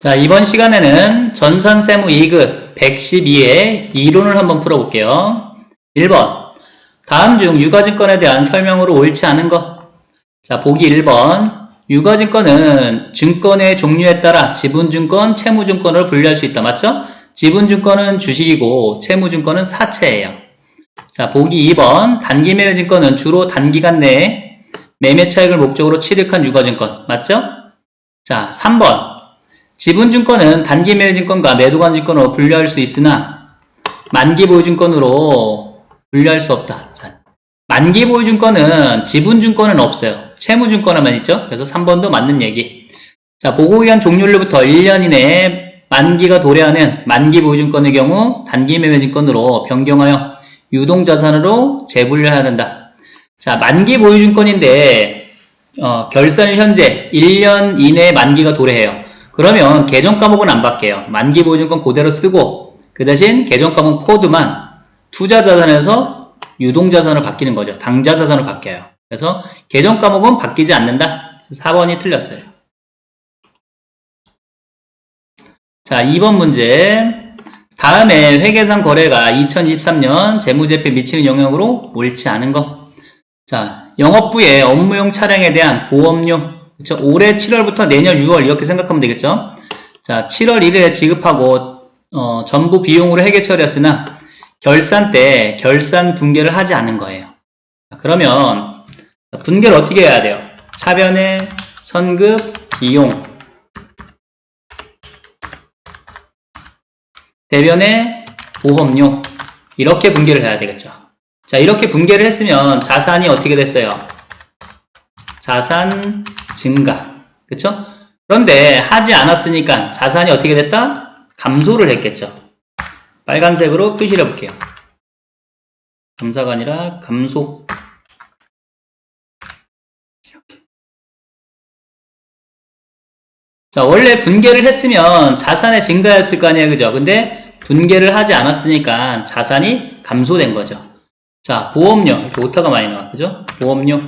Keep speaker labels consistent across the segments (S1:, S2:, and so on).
S1: 자, 이번 시간에는 전산세무 2급 112의 이론을 한번 풀어볼게요. 1번. 다음 중 유가증권에 대한 설명으로 옳지 않은 것. 자, 보기 1번. 유가증권은 증권의 종류에 따라 지분증권, 채무증권으로 분류할 수 있다. 맞죠? 지분증권은 주식이고 채무증권은 사채예요. 자, 보기 2번. 단기매매증권은 주로 단기간 내에 매매 차익을 목적으로 취득한 유가증권. 맞죠? 자, 3번. 지분증권은 단기매매증권과 매도관증권으로 분류할 수 있으나 만기보유증권으로 분류할 수 없다. 자, 만기보유증권은 지분증권은 없어요. 채무증권에만 있죠. 그래서 3번도 맞는 얘기. 자, 보고기간 종료일로부터 1년 이내에 만기가 도래하는 만기보유증권의 경우 단기매매증권으로 변경하여 유동자산으로 재분류해야 된다. 자, 만기보유증권인데 결산일 현재 1년 이내에 만기가 도래해요. 그러면 계정과목은 안 바뀌어요. 만기보유증권 그대로 쓰고 그 대신 계정과목 코드만 투자자산에서 유동자산으로 바뀌는 거죠. 당좌자산으로 바뀌어요. 그래서 계정과목은 바뀌지 않는다. 4번이 틀렸어요. 자, 2번 문제. 다음에 회계상 거래가 2023년 재무제표에 미치는 영향으로 옳지 않은 것. 자, 영업부의 업무용 차량에 대한 보험료. 그쵸? 올해 7월부터 내년 6월 이렇게 생각하면 되겠죠? 자, 7월 1일에 지급하고 전부 비용으로 회계 처리했으나 결산 때 결산 분계를 하지 않은 거예요. 자, 그러면 분계를 어떻게 해야 돼요? 차변에 선급 비용, 대변에 보험료, 이렇게 분계를 해야 되겠죠. 자, 이렇게 분계를 했으면 자산이 어떻게 됐어요? 자산 증가. 그쵸? 그런데 하지 않았으니까 자산이 어떻게 됐다? 감소를 했겠죠. 빨간색으로 표시를 해볼게요. 감사가 아니라 감소. 이렇게. 자, 원래 분계를 했으면 자산의 증가였을 거 아니에요. 그죠? 근데 분계를 하지 않았으니까 자산이 감소된 거죠. 자, 보험료. 이렇게 오타가 많이 나와. 그죠? 보험료.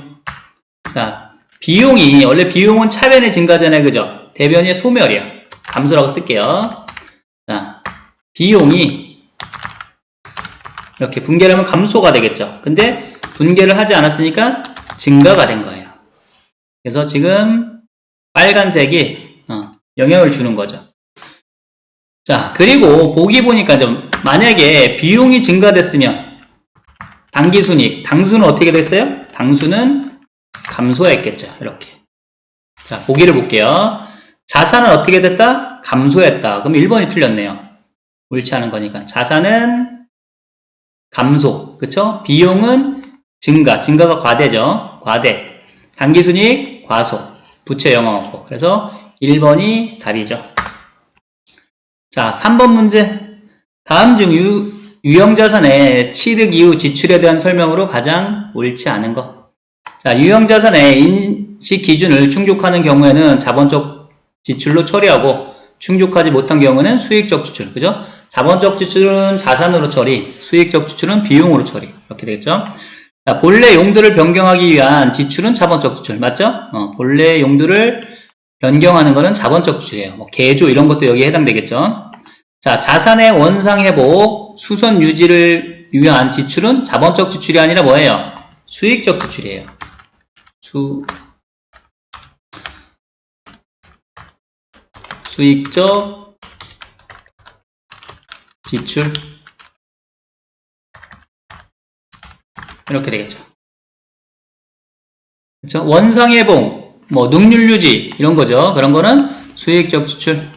S1: 자, 비용이, 원래 비용은 차변의 증가잖아요. 그죠? 대변의 소멸이야. 감소라고 쓸게요. 자, 비용이 이렇게 분계를 하면 감소가 되겠죠. 근데 분계를 하지 않았으니까 증가가 된 거예요. 그래서 지금 빨간색이 영향을 주는 거죠. 자, 그리고 보기 보니까 좀 만약에 비용이 증가됐으면 당기순이익, 당수는 어떻게 됐어요? 당수는 감소했겠죠. 이렇게. 자, 보기를 볼게요. 자산은 어떻게 됐다? 감소했다. 그럼 1번이 틀렸네요. 옳지 않은 거니까. 자산은 감소. 그쵸? 비용은 증가. 증가가 과대죠. 과대. 당기순이익 과소. 부채 영향 없고. 그래서 1번이 답이죠. 자, 3번 문제. 다음 중 유형자산의 취득 이후 지출에 대한 설명으로 가장 옳지 않은 것. 자, 유형자산의 인식 기준을 충족하는 경우에는 자본적 지출로 처리하고 충족하지 못한 경우는 수익적 지출. 그죠? 자본적 지출은 자산으로 처리, 수익적 지출은 비용으로 처리. 이렇게 되겠죠? 자, 본래 용도를 변경하기 위한 지출은 자본적 지출. 맞죠? 본래 용도를 변경하는 거는 자본적 지출이에요. 뭐 개조 이런 것도 여기에 해당되겠죠? 자, 자산의 원상 회복, 수선 유지를 위한 지출은 자본적 지출이 아니라 뭐예요? 수익적 지출이에요. 수익적 지출. 이렇게 되겠죠. 그렇죠? 원상회복, 뭐 능률 유지 이런 거죠. 그런 거는 수익적 지출.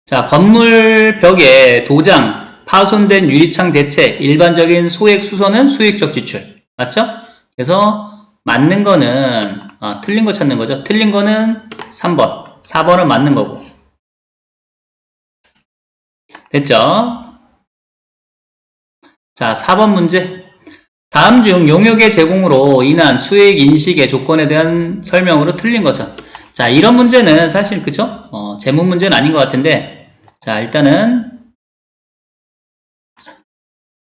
S1: 자, 건물 벽에 도장, 파손된 유리창 대체, 일반적인 소액 수선은 수익적 지출. 맞죠? 그래서 맞는 거는 틀린 거 찾는 거죠. 틀린 거는 3번. 4번은 맞는 거고. 됐죠? 자, 4번 문제. 다음 중 용역의 제공으로 인한 수익 인식의 조건에 대한 설명으로 틀린 것은. 자, 이런 문제는 사실 그죠? 재무 문제는 아닌 것 같은데. 자, 일단은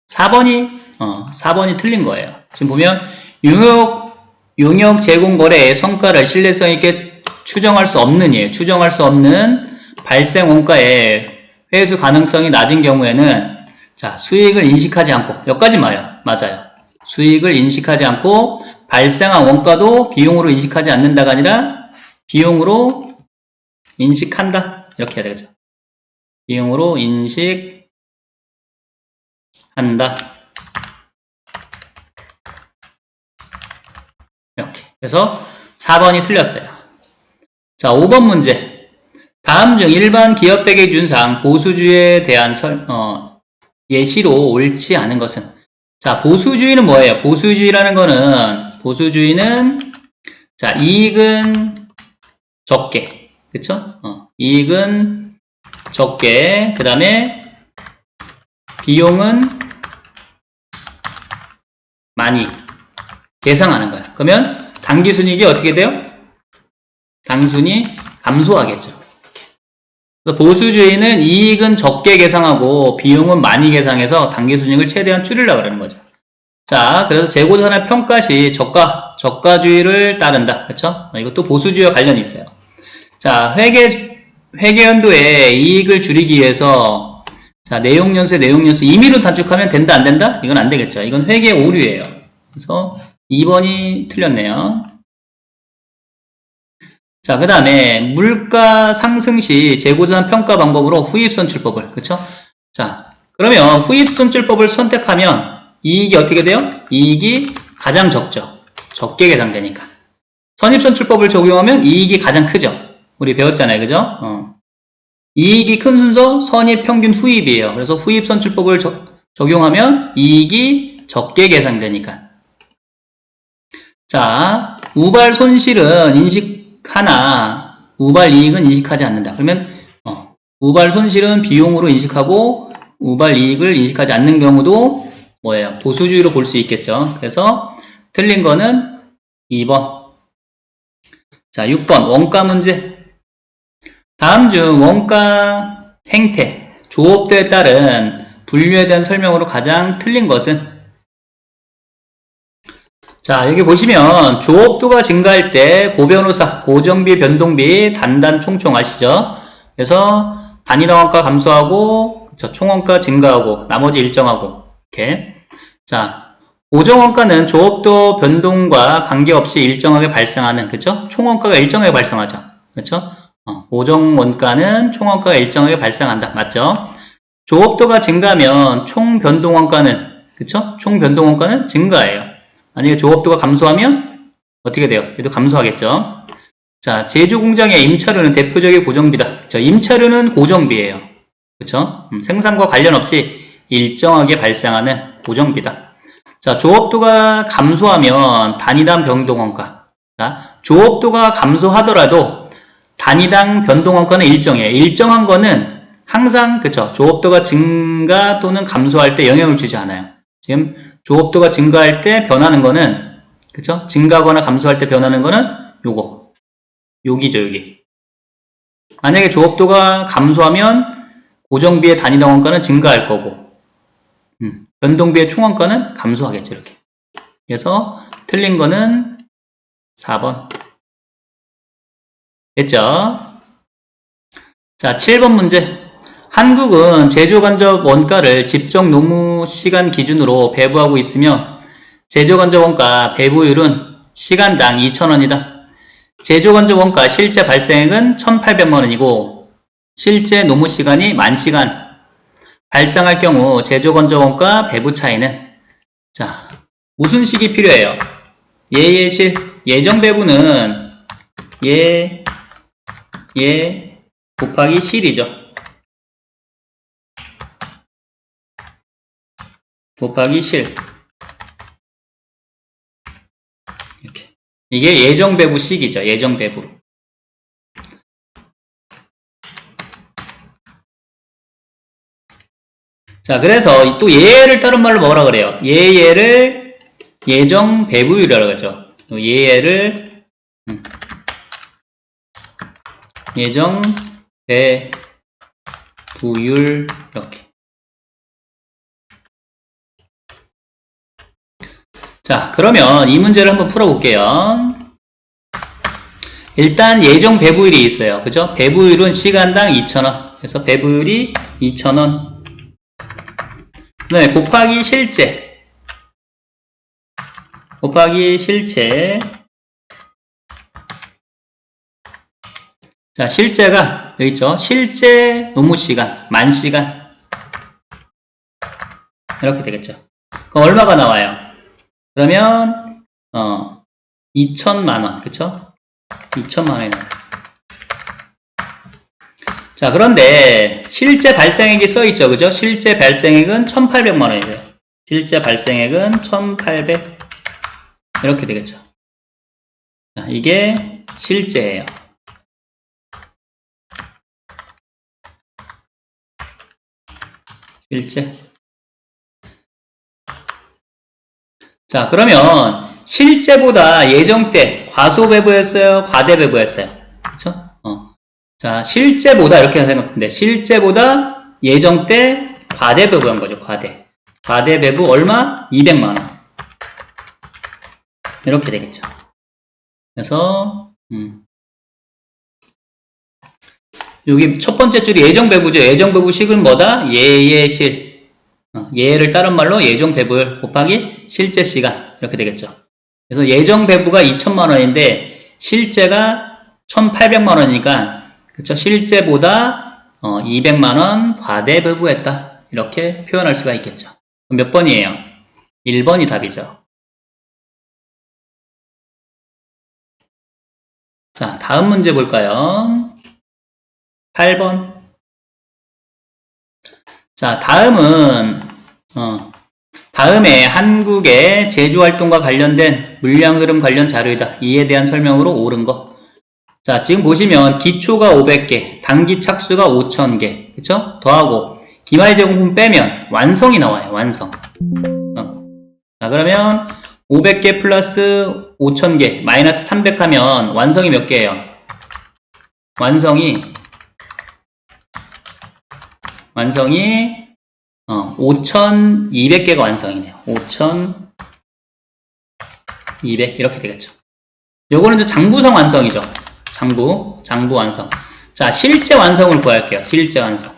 S1: 4번이 틀린 거예요. 지금 보면 용역 제공 거래의 성과를 신뢰성 있게 추정할 수 없는 발생 원가의 회수 가능성이 낮은 경우에는 자, 수익을 인식하지 않고 여기까지 맞아요. 수익을 인식하지 않고 발생한 원가도 비용으로 인식하지 않는다가 아니라 비용으로 인식한다. 이렇게 해야 되겠죠. 비용으로 인식한다. 이렇게. 그래서 4번이 틀렸어요. 자, 5번 문제. 다음 중 일반 기업회계 기준상 보수주의에 대한 예시로 옳지 않은 것은? 자, 보수주의는 뭐예요? 보수주의는 자, 이익은 적게. 그쵸? 이익은 적게. 그 다음에 비용은 많이 계상하는 거야. 그러면 당기순이익이 어떻게 돼요? 당순이 감소하겠죠. 보수주의는 이익은 적게 계상하고 비용은 많이 계상해서 당기순이익을 최대한 줄이려고 그러는 거죠. 자, 그래서 재고자산의 평가시 저가주의를 따른다. 그렇죠? 이것도 보수주의와 관련이 있어요. 자, 회계연도에 이익을 줄이기 위해서 자, 내용연수 임의로 단축하면 된다, 안 된다? 이건 안 되겠죠. 이건 회계 오류예요. 그래서 2번이 틀렸네요. 자, 그 다음에 물가 상승 시 재고자산 평가 방법으로 후입선출법을, 그쵸? 자, 그러면 후입선출법을 선택하면 이익이 어떻게 돼요? 이익이 가장 적죠. 적게 계산되니까. 선입선출법을 적용하면 이익이 가장 크죠. 우리 배웠잖아요, 그죠? 이익이 큰 순서 선입, 평균, 후입이에요. 그래서 후입선출법을 적용하면 이익이 적게 계산되니까. 자, 우발 손실은 인식하나 우발 이익은 인식하지 않는다. 그러면 우발 손실은 비용으로 인식하고 우발 이익을 인식하지 않는 경우도 뭐예요? 보수주의로 볼 수 있겠죠. 그래서 틀린 거는 2번. 자, 6번 원가 문제. 다음 중 원가 행태, 조업도에 따른 분류에 대한 설명으로 가장 틀린 것은? 자, 여기 보시면 조업도가 증가할 때 고변호사, 고정비, 변동비, 단단, 총총 아시죠? 그래서 단위당 원가 감소하고 총원가 증가하고 나머지 일정하고 이렇게. 자, 고정원가는 조업도 변동과 관계없이 일정하게 발생하는, 그쵸? 총원가가 일정하게 발생하죠. 그쵸? 고정원가는 총원가가 일정하게 발생한다. 맞죠? 조업도가 증가하면 총변동원가는, 그쵸? 총변동원가는 증가해요. 만약에 조업도가 감소하면 어떻게 돼요? 얘도 감소하겠죠. 자, 제조공장의 임차료는 대표적인 고정비다. 그쵸? 임차료는 고정비예요. 그쵸? 생산과 관련 없이 일정하게 발생하는 고정비다. 자, 조업도가 감소하면 단위당 변동원가. 자, 조업도가 감소하더라도 단위당 변동원가는 일정해요. 일정한 거는 항상, 그쵸? 조업도가 증가 또는 감소할 때 영향을 주지 않아요. 지금 조업도가 증가할 때 변하는 거는, 그쵸? 증가하거나 감소할 때 변하는 거는 여기죠, 여기. 만약에 조업도가 감소하면 고정비의 단위당 원가는 증가할 거고, 변동비의 총원가는 감소하겠죠, 이렇게. 그래서 틀린 거는 4번. 됐죠? 자, 7번 문제. 한국은 제조간접 원가를 집정 노무 시간 기준으로 배부하고 있으며 제조간접 원가 배부율은 시간당 2,000원이다. 제조간접 원가 실제 발생액은 1,800만원이고 실제 노무 시간이 10,000시간 발생할 경우 제조간접 원가 배부 차이는, 자, 무슨 식이 필요해요? 예예실. 예정 배부는 예 곱하기 실이죠. 곱하기 실. 이렇게. 이게 예정 배부 식이죠. 예정 배부. 자, 그래서 또 예를 다른 말로 뭐라 그래요? 예를 예정 배부율이라고 하죠. 예를 예정 배부율 이렇게. 자, 그러면 이 문제를 한번 풀어볼게요. 일단 예정 배부율이 있어요. 그죠? 배부율은 시간당 2,000원. 그래서 배부율이 2,000원. 그 다음에 곱하기 실제. 곱하기 실제. 자, 실제가 여기 있죠? 실제 노무시간, 만시간. 이렇게 되겠죠. 그럼 얼마가 나와요? 그러면 2천만원. 그쵸? 2천만원이 나와요. 자, 그런데 실제 발생액이 써있죠. 그죠? 실제 발생액은 1,800만원이에요. 실제 발생액은 1,800. 이렇게 되겠죠. 자, 이게 실제예요. 실제. 자, 그러면 실제보다 예정 때 과소배부였어요? 과대배부였어요? 그쵸? 자, 실제보다 이렇게 생각하는데 실제보다 예정 때 과대배부한 거죠. 과대배부 얼마? 200만원. 이렇게 되겠죠. 그래서 여기 첫 번째 줄이 예정배부죠. 예정배부식은 뭐다? 예예실. 예를 다른 말로 예정배부율 곱하기 실제시간. 이렇게 되겠죠. 그래서 예정배부가 2천만원인데 실제가 1,800만원이니까 그쵸? 실제보다 200만원 과대배부했다. 이렇게 표현할 수가 있겠죠. 그럼 몇 번이에요? 1번이 답이죠. 자, 다음 문제 볼까요? 8번. 자, 다음에 한국의 제주활동과 관련된 물량흐름 관련 자료이다. 이에 대한 설명으로 옳은 거. 자, 지금 보시면 기초가 500개, 단기 착수가 5000개. 그쵸? 더하고 기말 제공품 빼면 완성이 나와요. 완성. 자, 그러면 500개 플러스 5000개 마이너스 300 하면 완성이 몇 개예요? 완성이 5200개가 완성이네요. 5200 이렇게 되겠죠. 요거는 이제 장부상 완성이죠. 장부 완성. 자, 실제 완성을 구할게요. 실제 완성.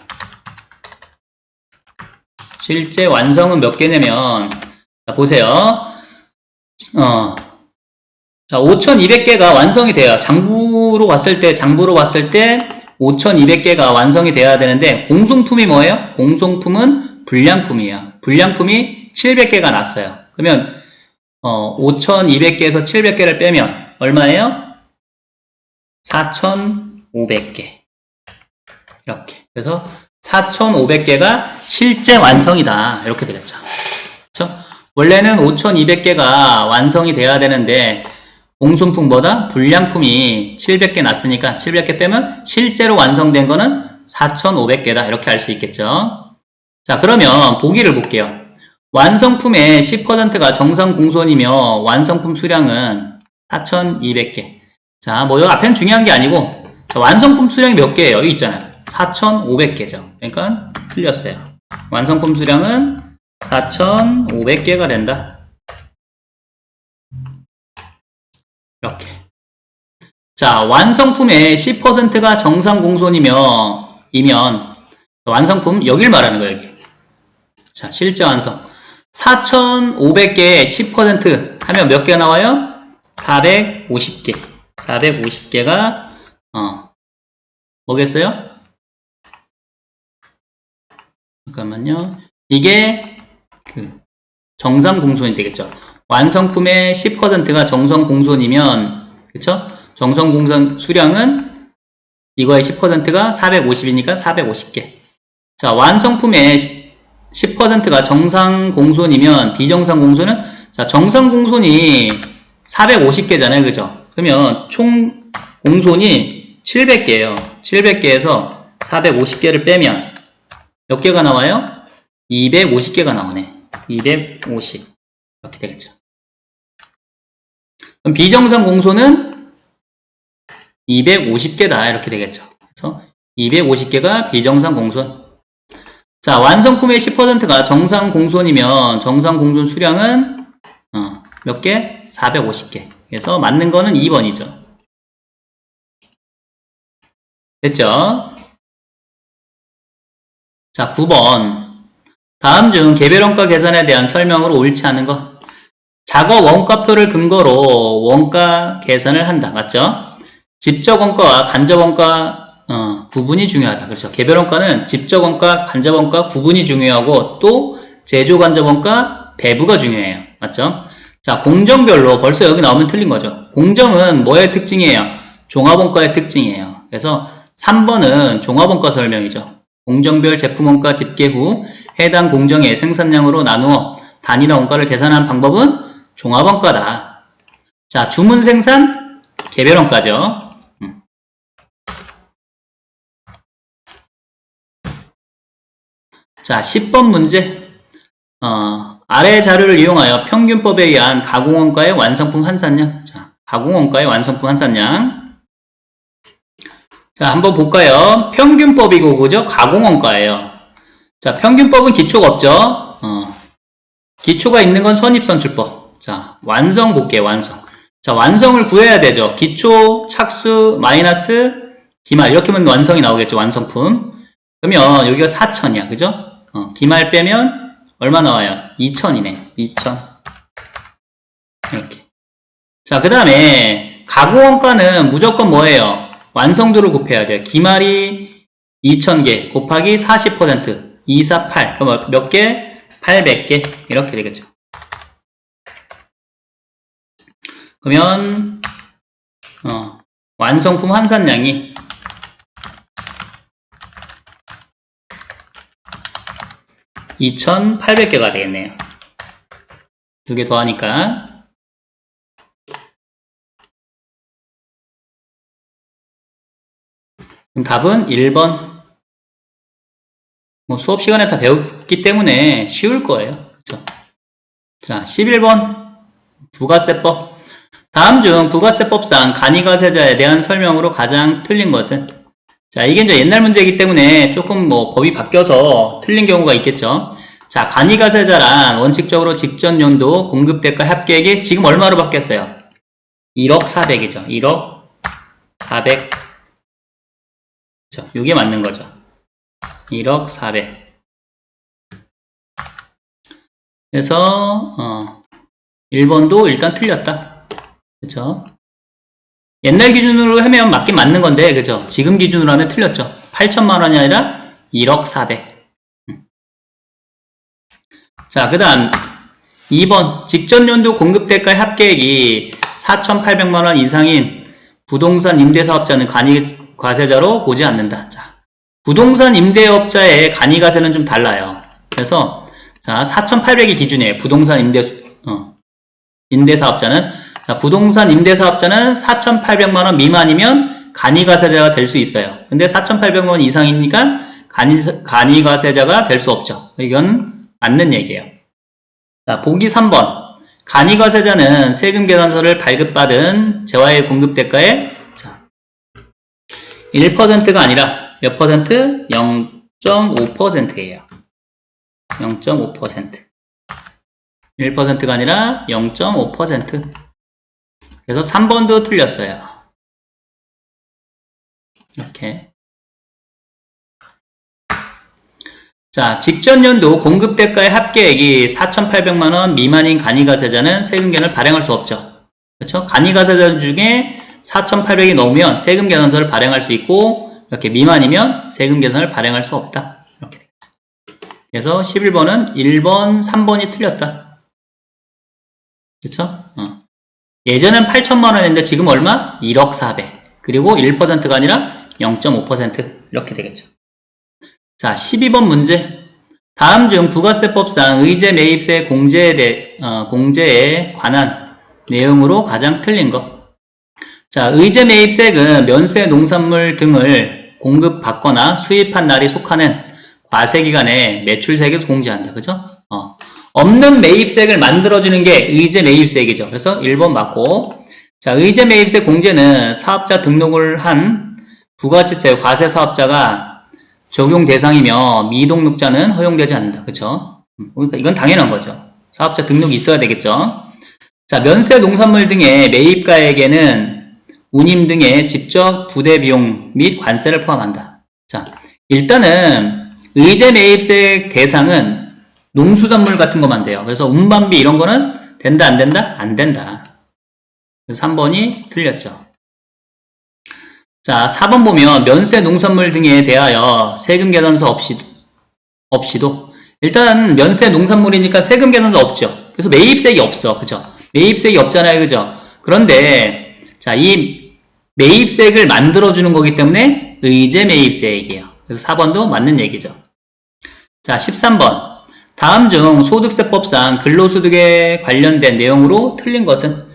S1: 실제 완성은 몇 개냐면, 자, 보세요. 자, 5200개가 완성이 돼요. 장부로 봤을 때 5200개가 완성이 돼야 되는데, 공송품이 뭐예요? 공송품은 불량품이에요. 불량품이 700개가 났어요. 그러면, 5200개에서 700개를 빼면, 얼마예요? 4500개. 이렇게. 그래서, 4500개가 실제 완성이다. 이렇게 되겠죠. 그렇죠? 원래는 5200개가 완성이 돼야 되는데, 공송품보다 불량품이 700개 났으니까 700개 빼면 실제로 완성된 거는 4500개다. 이렇게 알 수 있겠죠. 자, 그러면 보기를 볼게요. 완성품의 10%가 정상 공손이며 완성품 수량은 4200개. 자, 뭐 여기 앞에는 중요한 게 아니고 자, 완성품 수량이 몇 개예요? 여기 있잖아요. 4500개죠. 그러니까 틀렸어요. 완성품 수량은 4500개가 된다. 이렇게. 자, 완성품의 10%가 정상 공손이면 완성품 여길 말하는 거예요. 여기. 자, 실제 완성 4500개의 10% 하면 몇 개가 나와요? 450개. 450개가 뭐겠어요? 잠깐만요. 이게 그 정상 공손이 되겠죠. 완성품의 10%가 정성 공손이면, 그쵸? 정성 공손 수량은 이거의 10%가 450이니까 450개. 자, 완성품의 10%가 정상 공손이면 비정상 공손은, 자, 정상 공손이 450개잖아요. 그죠? 그러면 총 공손이 700개예요. 700개에서 450개를 빼면 몇 개가 나와요? 250개가 나오네. 250. 이렇게 되겠죠. 그럼 비정상 공손은 250개다. 이렇게 되겠죠. 그래서 250개가 비정상 공손. 자, 완성품의 10%가 정상 공손이면 정상 공손 수량은 몇 개? 450개. 그래서 맞는 거는 2번이죠. 됐죠? 자, 9번. 다음 중 개별원가 계산에 대한 설명으로 옳지 않은 거. 작업 원가표를 근거로 원가 계산을 한다. 맞죠? 직접 원가와 간접 원가 구분이 중요하다. 그렇죠. 개별 원가는 직접 원가, 간접 원가 구분이 중요하고 또 제조 간접 원가 배부가 중요해요. 맞죠? 자, 공정별로 벌써 여기 나오면 틀린 거죠. 공정은 뭐의 특징이에요? 종합원가의 특징이에요. 그래서 3번은 종합원가 설명이죠. 공정별 제품원가 집계 후 해당 공정의 생산량으로 나누어 단위나 원가를 계산하는 방법은 종합원가다. 자, 주문 생산 개별원가죠. 자, 10번 문제. 아래 자료를 이용하여 평균법에 의한 가공원가의 완성품 환산량. 자, 가공원가의 완성품 환산량. 자, 한번 볼까요? 평균법이고, 그죠? 가공원가예요. 자, 평균법은 기초가 없죠? 기초가 있는 건 선입선출법. 자, 완성 볼게요, 완성. 자, 완성을 구해야 되죠. 기초, 착수, 마이너스, 기말. 이렇게 하면 완성이 나오겠죠, 완성품. 그러면 여기가 4,000이야, 그죠? 기말 빼면 얼마 나와요? 2,000이네. 2,000. 이렇게. 자, 그 다음에 가공원가는 무조건 뭐예요? 완성도를 곱해야 돼요. 기말이 2,000개 곱하기 40%. 2, 4, 8. 그럼 몇 개? 800개. 이렇게 되겠죠. 그러면 완성품 환산량이 2,800개가 되겠네요. 두 개 더하니까. 그럼 답은 1번. 뭐 수업 시간에 다 배웠기 때문에 쉬울 거예요. 그쵸? 자, 11번. 부가세법. 다음 중 부가세법상 간이가세자에 대한 설명으로 가장 틀린 것은? 자, 이게 이제 옛날 문제이기 때문에 조금 뭐 법이 바뀌어서 틀린 경우가 있겠죠. 자, 간이가세자란 원칙적으로 직전 연도 공급대가 합계액이 지금 얼마로 바뀌었어요? 1억 400이죠. 1억 400. 그쵸? 이게 맞는 거죠. 1억 400. 그래서 1번도 일단 틀렸다. 그쵸? 옛날 기준으로 하면 맞긴 맞는 건데, 그죠? 지금 기준으로 하면 틀렸죠. 8천만 원이 아니라 1억 400. 자, 그 다음 2번. 직전 연도 공급대가 합계액이 4,800만 원 이상인 부동산 임대사업자는 간이과세자로 보지 않는다. 자, 부동산 임대업자의 간이과세는 좀 달라요. 그래서 자, 4,800이 기준이에요. 부동산 임대사업자는. 자, 부동산 임대사업자는 4,800만 원 미만이면 간이과세자가 될 수 있어요. 근데 4,800만 원 이상이니까 간이과세자가 될 수 없죠. 이건 맞는 얘기예요. 자, 보기 3번. 간이과세자는 세금 계산서를 발급받은 재화의 공급대가의 1%가 아니라 몇 퍼센트? 0.5%예요. 0.5%. 1%가 아니라 0.5%. 그래서 3번도 틀렸어요. 이렇게. 자, 직전 연도 공급대가의 합계액이 4,800만원 미만인 간이과세자는 세금계산을 발행할 수 없죠. 그렇죠? 간이과세자 중에 4,800이 넘으면 세금계산서를 발행할 수 있고, 이렇게 미만이면 세금계산을 발행할 수 없다. 이렇게 돼요. 그래서 11번은 1번, 3번이 틀렸다. 그렇죠? 예전엔 8천만원인데 지금 얼마? 1억 400. 그리고 1%가 아니라 0.5% 이렇게 되겠죠. 자, 12번 문제. 다음 중 부가세법상 의제 매입세 공제에 관한 내용으로 가장 틀린 것. 자, 의제 매입세액은 면세 농산물 등을 공급받거나 수입한 날이 속하는 과세기간에 매출세액에서 공제한다. 그죠? 없는 매입세액을 만들어주는 게 의제 매입세액이죠. 그래서 1번 맞고. 자, 의제 매입세 공제는 사업자 등록을 한 부가치세 과세 사업자가 적용 대상이며 미등록자는 허용되지 않는다. 그쵸? 그러니까 이건 당연한 거죠. 사업자 등록이 있어야 되겠죠. 자, 면세 농산물 등의 매입가액에는 운임 등의 직접 부대 비용 및 관세를 포함한다. 자, 일단은 의제 매입세 대상은 농수산물 같은 것만 돼요. 그래서 운반비 이런 거는 된다, 안 된다? 안 된다. 그래서 3번이 틀렸죠. 자, 4번 보면 면세 농산물 등에 대하여 세금 계산서 없이도 일단 면세 농산물이니까 세금 계산서 없죠. 그래서 매입세액이 없어. 그죠? 매입세액이 없잖아요. 그죠? 그런데 자, 이 매입세액을 만들어주는 거기 때문에 의제 매입세액이에요. 그래서 4번도 맞는 얘기죠. 자, 13번. 다음 중 소득세법상 근로소득에 관련된 내용으로 틀린 것은?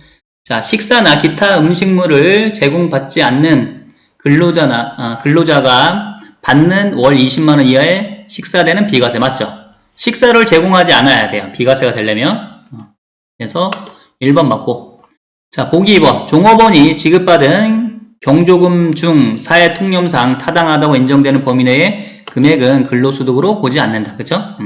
S1: 자, 식사나 기타 음식물을 제공받지 않는 근로자가 받는 월 20만원 이하의 식사대는 비과세. 맞죠? 식사를 제공하지 않아야 돼요. 비과세가 되려면. 그래서 1번 맞고. 자, 보기 2번. 종업원이 지급받은 경조금 중 사회통념상 타당하다고 인정되는 범위 내의 금액은 근로소득으로 보지 않는다. 그쵸?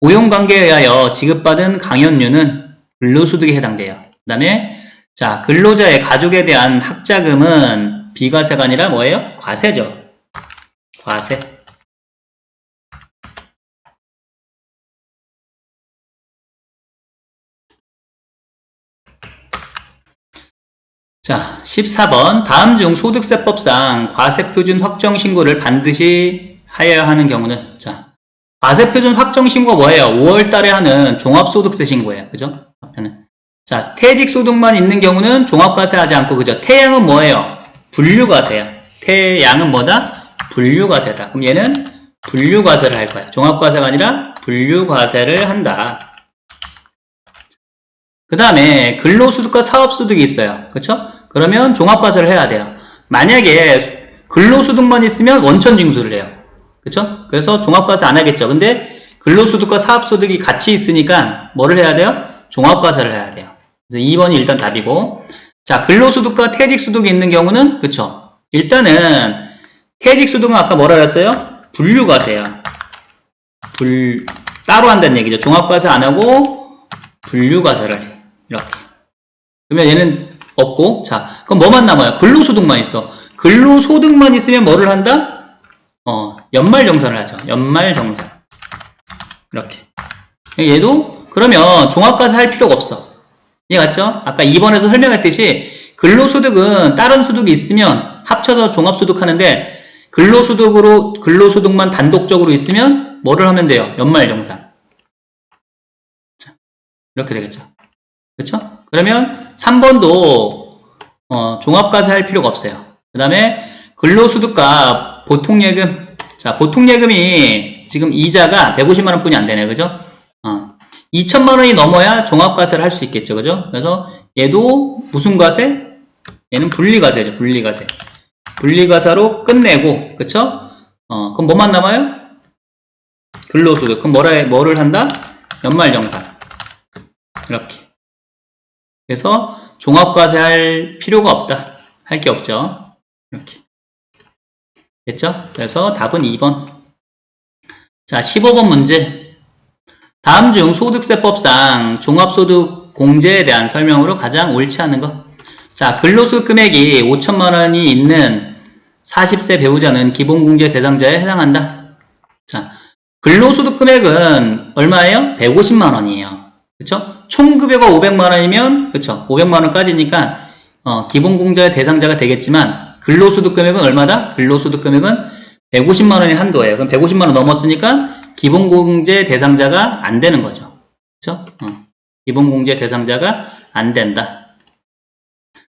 S1: 고용관계에 의하여 지급받은 강연료는 근로소득에 해당돼요. 그 다음에 자, 근로자의 가족에 대한 학자금은 비과세가 아니라 뭐예요? 과세죠. 과세. 자, 14번. 다음 중 소득세법상 과세표준 확정신고를 반드시 하여야 하는 경우는? 자, 과세표준 확정신고가 뭐예요? 5월 달에 하는 종합소득세 신고예요. 그죠? 자, 퇴직소득만 있는 경우는 종합과세 하지 않고, 그죠? 태양은 뭐예요? 분류과세야. 태양은 뭐다? 분류과세다. 그럼 얘는 분류과세를 할 거야. 종합과세가 아니라 분류과세를 한다. 그 다음에 근로소득과 사업소득이 있어요. 그쵸? 그러면 종합과세를 해야 돼요. 만약에 근로소득만 있으면 원천징수를 해요. 그쵸? 그래서 종합과세 안 하겠죠. 근데 근로소득과 사업소득이 같이 있으니까 뭐를 해야 돼요? 종합과세를 해야 돼요. 그래서 2번이 일단 답이고. 자, 근로소득과 퇴직소득이 있는 경우는, 그쵸? 일단은, 퇴직소득은 아까 뭐라 그랬어요? 분류과세야. 따로 한다는 얘기죠. 종합과세 안 하고, 분류과세를 해. 이렇게. 그러면 얘는 없고, 자, 그럼 뭐만 남아요? 근로소득만 있어. 근로소득만 있으면 뭐를 한다? 연말정산을 하죠. 연말정산. 이렇게. 얘도, 그러면 종합과세 할 필요가 없어. 이해 갔죠? 아까 2번에서 설명했듯이 근로소득은 다른 소득이 있으면 합쳐서 종합소득 하는데 근로소득만 단독적으로 있으면 뭐를 하면 돼요? 연말정산. 이렇게 되겠죠. 그렇죠? 그러면 3번도 종합과세 할 필요가 없어요. 그 다음에 근로소득과 보통예금. 자, 보통예금이 지금 이자가 150만원 뿐이 안 되네. 그죠? 2천만원이 넘어야 종합과세를 할 수 있겠죠. 그죠? 그래서 얘도 무슨 과세? 얘는 분리과세죠. 분리과세. 분리과세로 끝내고, 그쵸? 그럼 뭐만 남아요? 근로소득. 그럼 뭐를 한다? 연말정산. 이렇게. 그래서 종합과세 할 필요가 없다. 할 게 없죠. 이렇게. 됐죠? 그래서 답은 2번. 자, 15번 문제. 다음 중 소득세법상 종합소득 공제에 대한 설명으로 가장 옳지 않은 것. 자, 근로소득 금액이 5천만원이 있는 40세 배우자는 기본공제 대상자에 해당한다. 자, 근로소득 금액은 얼마예요? 150만원이에요. 그쵸? 총급여가 500만원이면, 그쵸? 500만원까지니까, 기본공제 대상자가 되겠지만, 근로소득 금액은 얼마다? 근로소득 금액은 150만원이 한도예요. 그럼 150만원 넘었으니까, 기본공제 대상자가 안 되는 거죠. 그쵸? 기본공제 대상자가 안 된다.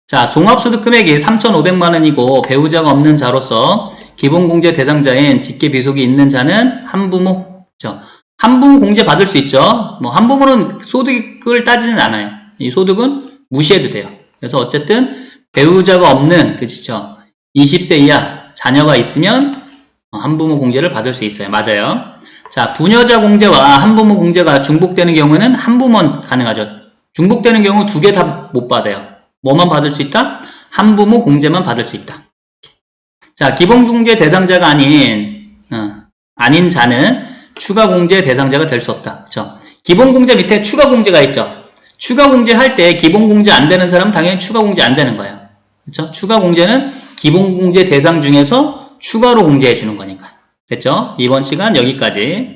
S1: 자, 종합소득 금액이 3,500만원이고 배우자가 없는 자로서 기본공제 대상자인 직계비속이 있는 자는 한부모. 그쵸? 한부모 공제 받을 수 있죠. 뭐 한부모는 소득을 따지진 않아요. 이 소득은 무시해도 돼요. 그래서 어쨌든 배우자가 없는, 그치죠? 20세 이하 자녀가 있으면 한부모 공제를 받을 수 있어요. 맞아요. 자, 부녀자 공제와 한부모 공제가 중복되는 경우는 한부모는 가능하죠. 중복되는 경우 두 개 다 못 받아요. 뭐만 받을 수 있다? 한부모 공제만 받을 수 있다. 자, 기본공제 대상자가 아닌 자는 추가공제 대상자가 될 수 없다. 그쵸? 기본공제 밑에 추가공제가 있죠. 추가공제 할 때 기본공제 안 되는 사람은 당연히 추가공제 안 되는 거예요. 그쵸? 추가 공제는 기본 공제 대상 중에서 추가로 공제해 주는 거니까. 됐죠? 이번 시간 여기까지.